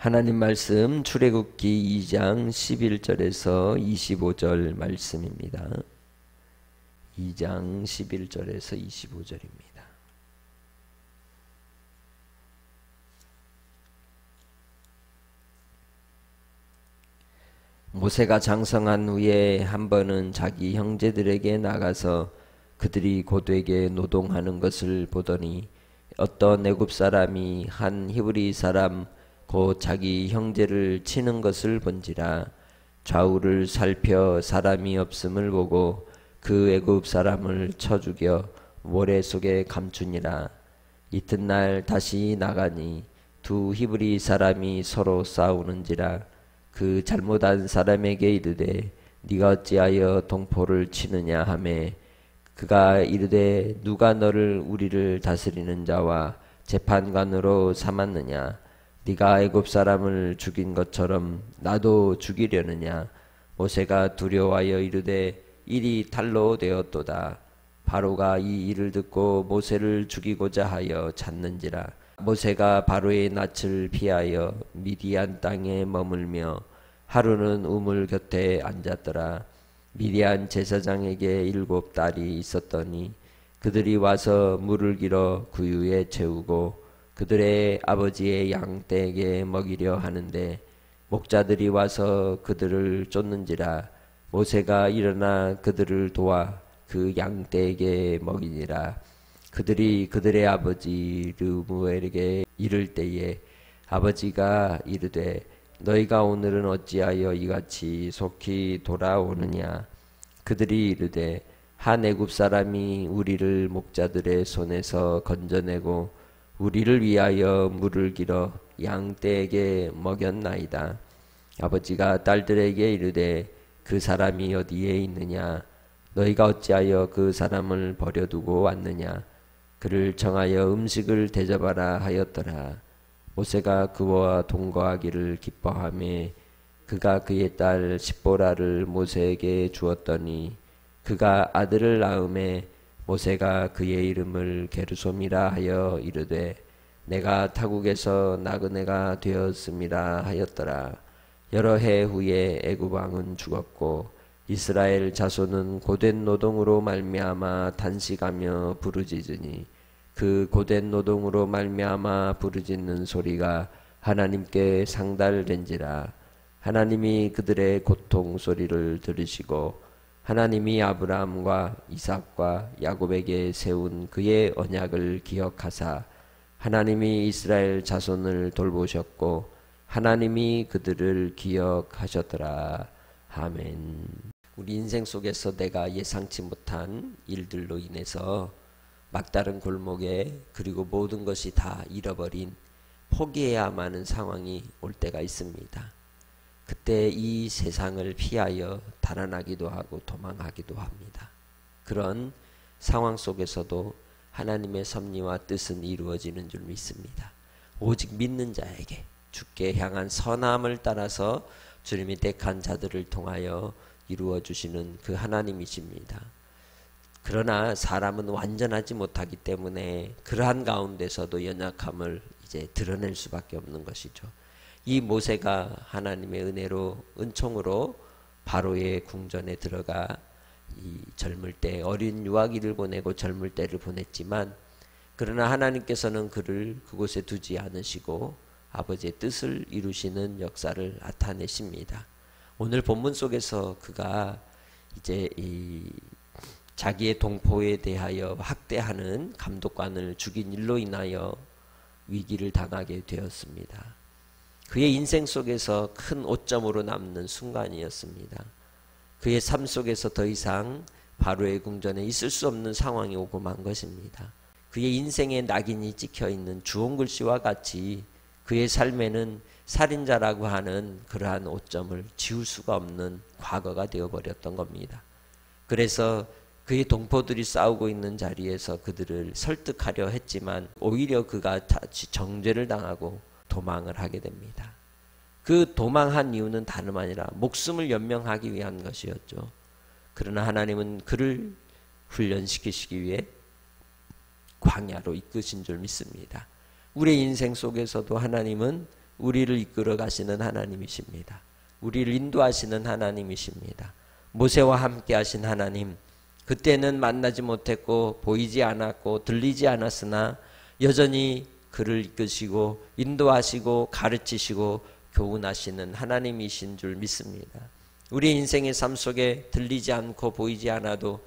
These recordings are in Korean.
하나님 말씀 출애굽기 2장 11절에서 25절 말씀입니다. 2장 11절에서 25절입니다. 모세가 장성한 후에 한 번은 자기 형제들에게 나가서 그들이 고되게 노동하는 것을 보더니 어떤 애굽 사람이 한 히브리 사람 곧 자기 형제를 치는 것을 본지라. 좌우를 살펴 사람이 없음을 보고 그 애굽 사람을 쳐 죽여 모래 속에 감추니라. 이튿날 다시 나가니 두 히브리 사람이 서로 싸우는지라. 그 잘못한 사람에게 이르되 네가 어찌하여 동포를 치느냐 하매 그가 이르되 누가 너를 우리를 다스리는 자와 재판관으로 삼았느냐. 네가 애굽 사람을 죽인 것처럼 나도 죽이려느냐. 모세가 두려워하여 이르되 일이 탈로 되었도다. 바로가 이 일을 듣고 모세를 죽이고자 하여 찾는지라. 모세가 바로의 낯을 피하여 미디안 땅에 머물며 하루는 우물 곁에 앉았더라. 미디안 제사장에게 7 딸이 있었더니 그들이 와서 물을 길어 구유에 채우고 그들의 아버지의 양떼에게 먹이려 하는데 목자들이 와서 그들을 쫓는지라. 모세가 일어나 그들을 도와 그 양떼에게 먹이니라. 그들이 그들의 아버지 르무엘에게 이를 때에 아버지가 이르되 너희가 오늘은 어찌하여 이같이 속히 돌아오느냐. 그들이 이르되 한 애굽 사람이 우리를 목자들의 손에서 건져내고 우리를 위하여 물을 길어 양떼에게 먹였나이다. 아버지가 딸들에게 이르되 그 사람이 어디에 있느냐. 너희가 어찌하여 그 사람을 버려두고 왔느냐. 그를 정하여 음식을 대접하라 하였더라. 모세가 그와 동거하기를 기뻐하며 그가 그의 딸 십보라를 모세에게 주었더니 그가 아들을 낳음에 모세가 그의 이름을 게르솜이라 하여 이르되 내가 타국에서 나그네가 되었음이라 하였더라. 여러 해 후에 애굽 왕은 죽었고 이스라엘 자손은 고된 노동으로 말미암아 단식하며 부르짖으니 그 고된 노동으로 말미암아 부르짖는 소리가 하나님께 상달된지라. 하나님이 그들의 고통 소리를 들으시고 하나님이 아브라함과 이삭과 야곱에게 세운 그의 언약을 기억하사 하나님이 이스라엘 자손을 돌보셨고 하나님이 그들을 기억하셨더라. 아멘. 우리 인생 속에서 내가 예상치 못한 일들로 인해서 막다른 골목에 그리고 모든 것이 다 잃어버린 포기해야만 하는 상황이 올 때가 있습니다. 그때 이 세상을 피하여 달아나기도 하고 도망하기도 합니다. 그런 상황 속에서도 하나님의 섭리와 뜻은 이루어지는 줄 믿습니다. 오직 믿는 자에게 주께 향한 선함을 따라서 주님이 택한 자들을 통하여 이루어 주시는 그 하나님이십니다. 그러나 사람은 완전하지 못하기 때문에 그러한 가운데서도 연약함을 이제 드러낼 수밖에 없는 것이죠. 이 모세가 하나님의 은혜로 은총으로 바로의 궁전에 들어가 이 젊을 때 어린 유아기를 보내고 젊을 때를 보냈지만 그러나 하나님께서는 그를 그곳에 두지 않으시고 아버지의 뜻을 이루시는 역사를 나타내십니다. 오늘 본문 속에서 그가 이제 이 자기의 동포에 대하여 학대하는 감독관을 죽인 일로 인하여 위기를 당하게 되었습니다. 그의 인생 속에서 큰 오점으로 남는 순간이었습니다. 그의 삶 속에서 더 이상 바로의 궁전에 있을 수 없는 상황이 오고 만 것입니다. 그의 인생에 낙인이 찍혀있는 주홍글씨와 같이 그의 삶에는 살인자라고 하는 그러한 오점을 지울 수가 없는 과거가 되어버렸던 겁니다. 그래서 그의 동포들이 싸우고 있는 자리에서 그들을 설득하려 했지만 오히려 그가 정죄를 당하고 도망을 하게 됩니다. 그 도망한 이유는 다름 아니라 목숨을 연명하기 위한 것이었죠. 그러나 하나님은 그를 훈련시키시기 위해 광야로 이끄신 줄 믿습니다. 우리의 인생 속에서도 하나님은 우리를 이끌어 가시는 하나님이십니다. 우리를 인도하시는 하나님이십니다. 모세와 함께 하신 하나님, 그때는 만나지 못했고 보이지 않았고 들리지 않았으나 여전히 그를 이끄시고 인도하시고 가르치시고 교훈하시는 하나님이신 줄 믿습니다. 우리 인생의 삶 속에 들리지 않고 보이지 않아도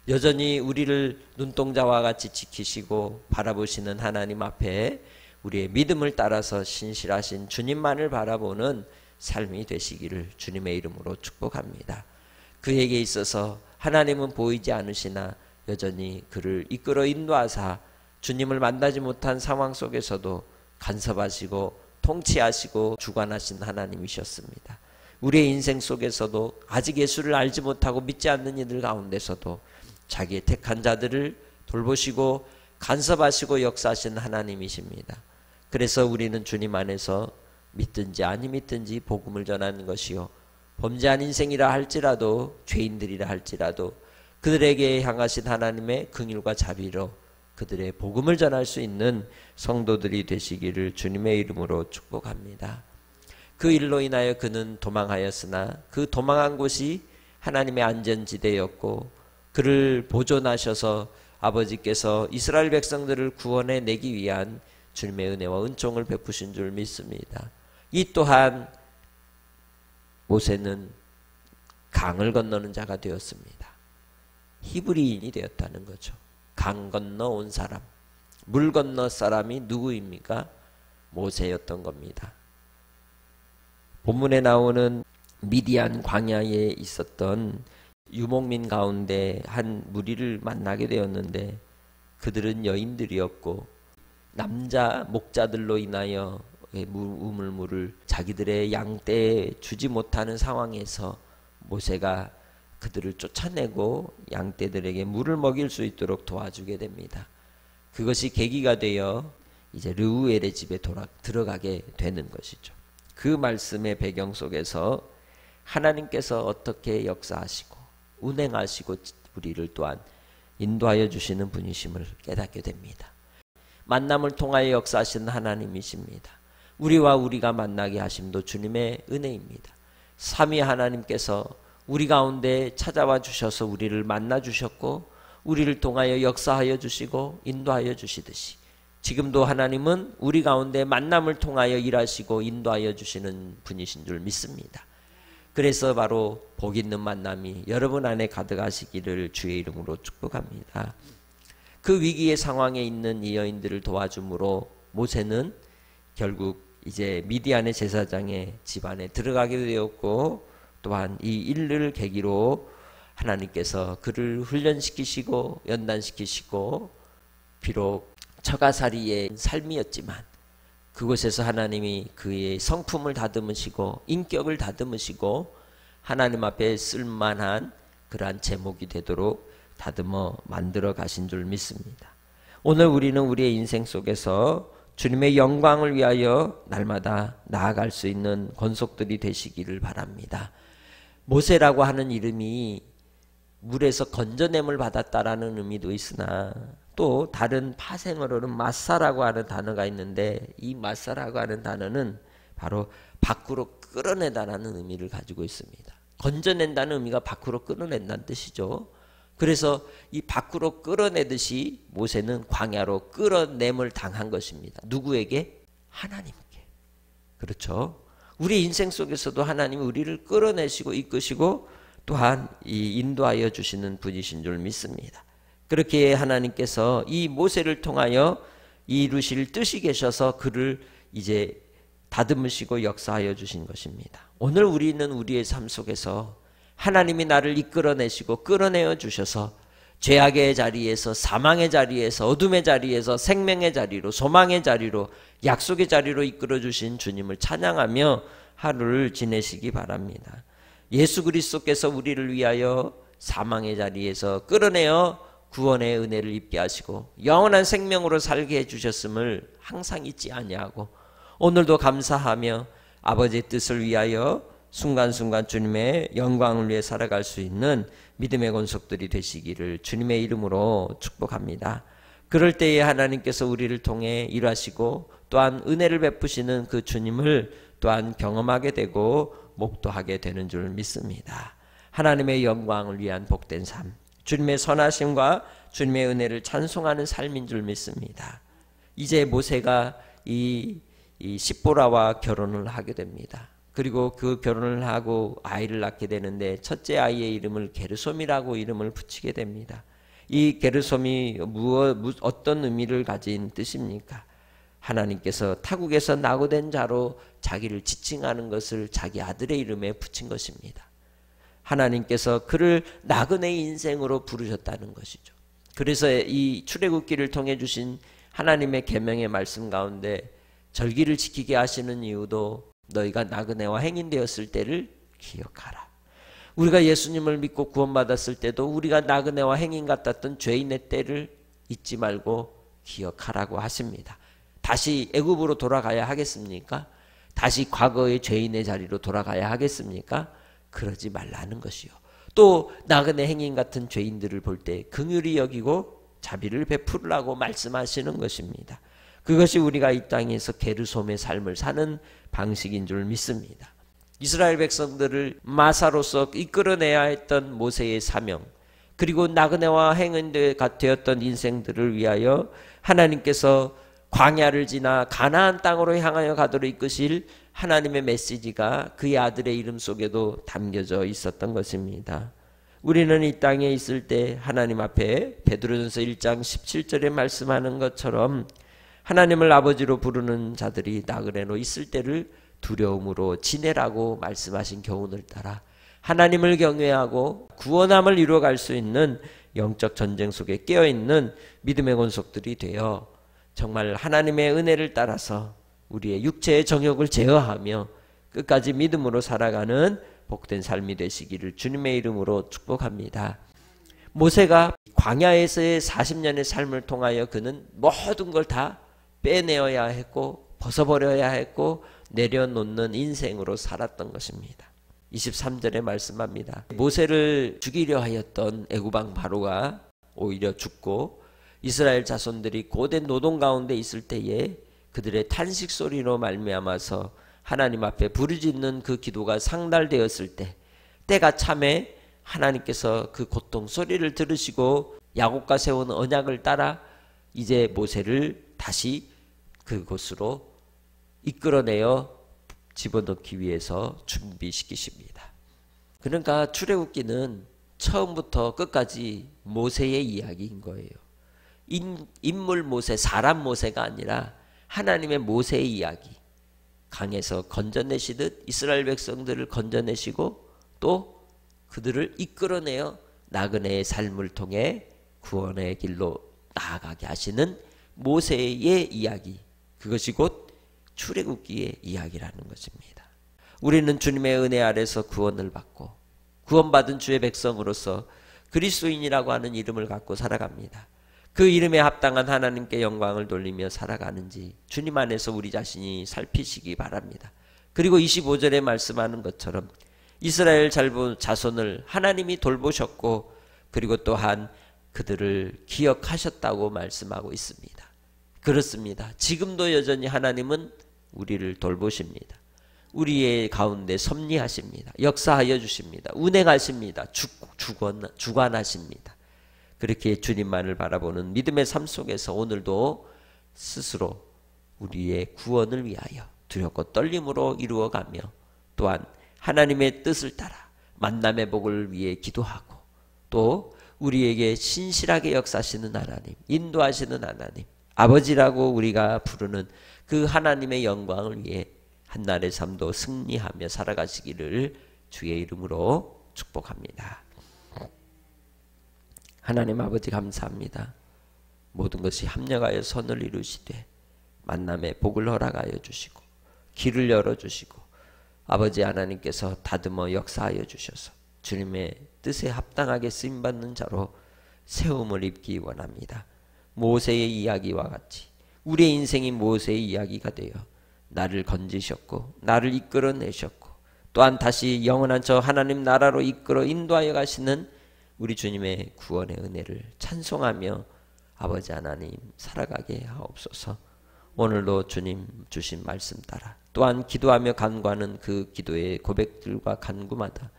여전히 우리를 눈동자와 같이 지키시고 바라보시는 하나님 앞에 우리의 믿음을 따라서 신실하신 주님만을 바라보는 삶이 되시기를 주님의 이름으로 축복합니다. 그에게 있어서 하나님은 보이지 않으시나 여전히 그를 이끌어 인도하사 주님을 만나지 못한 상황 속에서도 간섭하시고 통치하시고 주관하신 하나님이셨습니다. 우리의 인생 속에서도 아직 예수를 알지 못하고 믿지 않는 이들 가운데서도 자기의 택한 자들을 돌보시고 간섭하시고 역사하신 하나님이십니다. 그래서 우리는 주님 안에서 믿든지 아니 믿든지 복음을 전하는 것이요, 범죄한 인생이라 할지라도 죄인들이라 할지라도 그들에게 향하신 하나님의 긍휼과 자비로 그들의 복음을 전할 수 있는 성도들이 되시기를 주님의 이름으로 축복합니다. 그 일로 인하여 그는 도망하였으나 그 도망한 곳이 하나님의 안전지대였고 그를 보존하셔서 아버지께서 이스라엘 백성들을 구원해 내기 위한 주님의 은혜와 은총을 베푸신 줄 믿습니다. 이 또한 모세는 강을 건너는 자가 되었습니다. 히브리인이 되었다는 거죠. 강 건너 온 사람, 물 건너 사람이 누구입니까? 모세였던 겁니다. 본문에 나오는 미디안 광야에 있었던 유목민 가운데 한 무리를 만나게 되었는데 그들은 여인들이었고 남자 목자들로 인하여 우물물을 자기들의 양떼에 주지 못하는 상황에서 모세가 그들을 쫓아내고 양떼들에게 물을 먹일 수 있도록 도와주게 됩니다. 그것이 계기가 되어 이제 르우엘의 집에 들어가게 되는 것이죠. 그 말씀의 배경 속에서 하나님께서 어떻게 역사하시고 운행하시고 우리를 또한 인도하여 주시는 분이심을 깨닫게 됩니다. 만남을 통하여 역사하시는 하나님이십니다. 우리와 우리가 만나게 하심도 주님의 은혜입니다. 삼위 하나님께서 우리 가운데 찾아와 주셔서 우리를 만나 주셨고 우리를 통하여 역사하여 주시고 인도하여 주시듯이 지금도 하나님은 우리 가운데 만남을 통하여 일하시고 인도하여 주시는 분이신 줄 믿습니다. 그래서 바로 복 있는 만남이 여러분 안에 가득하시기를 주의 이름으로 축복합니다. 그 위기의 상황에 있는 이 여인들을 도와줌으로 모세는 결국 이제 미디안의 제사장의 집안에 들어가게 되었고 또한 이 일을 계기로 하나님께서 그를 훈련시키시고 연단시키시고 비록 처가살이의 삶이었지만 그곳에서 하나님이 그의 성품을 다듬으시고 인격을 다듬으시고 하나님 앞에 쓸만한 그러한 제목이 되도록 다듬어 만들어 가신 줄 믿습니다. 오늘 우리는 우리의 인생 속에서 주님의 영광을 위하여 날마다 나아갈 수 있는 권속들이 되시기를 바랍니다. 모세라고 하는 이름이 물에서 건져냄을 받았다라는 의미도 있으나 또 다른 파생어로는 마사라고 하는 단어가 있는데 이 마사라고 하는 단어는 바로 밖으로 끌어내다라는 의미를 가지고 있습니다. 건져낸다는 의미가 밖으로 끌어낸다는 뜻이죠. 그래서 이 밖으로 끌어내듯이 모세는 광야로 끌어냄을 당한 것입니다. 누구에게? 하나님께. 그렇죠. 우리 인생 속에서도 하나님이 우리를 끌어내시고 이끄시고 또한 이 인도하여 주시는 분이신 줄 믿습니다. 그렇게 하나님께서 이 모세를 통하여 이루실 뜻이 계셔서 그를 이제 다듬으시고 역사하여 주신 것입니다. 오늘 우리는 우리의 삶 속에서 하나님이 나를 이끌어내시고 끌어내어 주셔서 죄악의 자리에서 사망의 자리에서 어둠의 자리에서 생명의 자리로 소망의 자리로 약속의 자리로 이끌어 주신 주님을 찬양하며 하루를 지내시기 바랍니다. 예수 그리스도께서 우리를 위하여 사망의 자리에서 끌어내어 구원의 은혜를 입게 하시고 영원한 생명으로 살게 해주셨음을 항상 잊지 아니하고 오늘도 감사하며 아버지의 뜻을 위하여 순간순간 주님의 영광을 위해 살아갈 수 있는 믿음의 권속들이 되시기를 주님의 이름으로 축복합니다. 그럴 때에 하나님께서 우리를 통해 일하시고 또한 은혜를 베푸시는 그 주님을 또한 경험하게 되고 목도하게 되는 줄 믿습니다. 하나님의 영광을 위한 복된 삶, 주님의 선하심과 주님의 은혜를 찬송하는 삶인 줄 믿습니다. 이제 모세가 이 십보라와 결혼을 하게 됩니다. 그리고 그 결혼을 하고 아이를 낳게 되는데 첫째 아이의 이름을 게르솜이라고 이름을 붙이게 됩니다. 이 게르솜이 어떤 의미를 가진 뜻입니까? 하나님께서 타국에서 낙오된 자로 자기를 지칭하는 것을 자기 아들의 이름에 붙인 것입니다. 하나님께서 그를 나그네의 인생으로 부르셨다는 것이죠. 그래서 이 출애굽기를 통해 주신 하나님의 계명의 말씀 가운데 절기를 지키게 하시는 이유도 너희가 나그네와 행인되었을 때를 기억하라. 우리가 예수님을 믿고 구원받았을 때도 우리가 나그네와 행인 같았던 죄인의 때를 잊지 말고 기억하라고 하십니다. 다시 애굽으로 돌아가야 하겠습니까? 다시 과거의 죄인의 자리로 돌아가야 하겠습니까? 그러지 말라는 것이요. 또 나그네 행인 같은 죄인들을 볼 때 긍휼히 여기고 자비를 베풀으라고 말씀하시는 것입니다. 그것이 우리가 이 땅에서 게르솜의 삶을 사는 방식인 줄 믿습니다. 이스라엘 백성들을 마사로서 이끌어내야 했던 모세의 사명, 그리고 나그네와 행인되었던 인생들을 위하여 하나님께서 광야를 지나 가나안 땅으로 향하여 가도록 이끄실 하나님의 메시지가 그의 아들의 이름 속에도 담겨져 있었던 것입니다. 우리는 이 땅에 있을 때 하나님 앞에 베드로전서 1장 17절에 말씀하는 것처럼 하나님을 아버지로 부르는 자들이 나그네로 있을 때를 두려움으로 지내라고 말씀하신 교훈을 따라 하나님을 경외하고 구원함을 이루어갈 수 있는 영적 전쟁 속에 깨어있는 믿음의 권속들이 되어 정말 하나님의 은혜를 따라서 우리의 육체의 정욕을 제어하며 끝까지 믿음으로 살아가는 복된 삶이 되시기를 주님의 이름으로 축복합니다. 모세가 광야에서의 40년의 삶을 통하여 그는 모든 걸 다 빼내어야 했고 벗어버려야 했고 내려놓는 인생으로 살았던 것입니다. 23절에 말씀합니다. 모세를 죽이려 하였던 애굽왕 바로가 오히려 죽고 이스라엘 자손들이 고된 노동 가운데 있을 때에 그들의 탄식 소리로 말미암아서 하나님 앞에 부르짖는 그 기도가 상달되었을 때 때가 참에 하나님께서 그 고통 소리를 들으시고 야곱과 세운 언약을 따라 이제 모세를 다시 그곳으로 이끌어내어 집어넣기 위해서 준비시키십니다. 그러니까 출애굽기는 처음부터 끝까지 모세의 이야기인 거예요. 인물 모세, 사람 모세가 아니라 하나님의 모세의 이야기. 강에서 건져내시듯 이스라엘 백성들을 건져내시고 또 그들을 이끌어내어 나그네의 삶을 통해 구원의 길로 나아가게 하시는 모세의 이야기. 그것이 곧 출애굽기의 이야기라는 것입니다. 우리는 주님의 은혜 아래서 구원을 받고 구원받은 주의 백성으로서 그리스도인이라고 하는 이름을 갖고 살아갑니다. 그 이름에 합당한 하나님께 영광을 돌리며 살아가는지 주님 안에서 우리 자신이 살피시기 바랍니다. 그리고 25절에 말씀하는 것처럼 이스라엘 자손을 하나님이 돌보셨고 그리고 또한 그들을 기억하셨다고 말씀하고 있습니다. 그렇습니다. 지금도 여전히 하나님은 우리를 돌보십니다. 우리의 가운데 섭리하십니다. 역사하여 주십니다. 운행하십니다. 주관하십니다. 그렇게 주님만을 바라보는 믿음의 삶 속에서 오늘도 스스로 우리의 구원을 위하여 두렵고 떨림으로 이루어가며 또한 하나님의 뜻을 따라 만남의 복을 위해 기도하고 또 우리에게 신실하게 역사하시는 하나님, 인도하시는 하나님, 아버지라고 우리가 부르는 그 하나님의 영광을 위해 한날의 삶도 승리하며 살아가시기를 주의 이름으로 축복합니다. 하나님 아버지 감사합니다. 모든 것이 합력하여 선을 이루시되 만남의 복을 허락하여 주시고 길을 열어주시고 아버지 하나님께서 다듬어 역사하여 주셔서 주님의 뜻에 합당하게 쓰임받는 자로 세움을 입기 원합니다. 모세의 이야기와 같이 우리의 인생이 모세의 이야기가 되어 나를 건지셨고 나를 이끌어내셨고 또한 다시 영원한 저 하나님 나라로 이끌어 인도하여 가시는 우리 주님의 구원의 은혜를 찬송하며 아버지 하나님 살아가게 하옵소서. 오늘도 주님 주신 말씀 따라 또한 기도하며 간구하는 그 기도의 고백들과 간구마다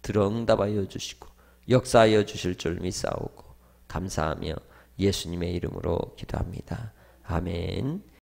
들어 응답하여 주시고 역사하여 주실 줄 믿사오고 감사하며 예수님의 이름으로 기도합니다. 아멘.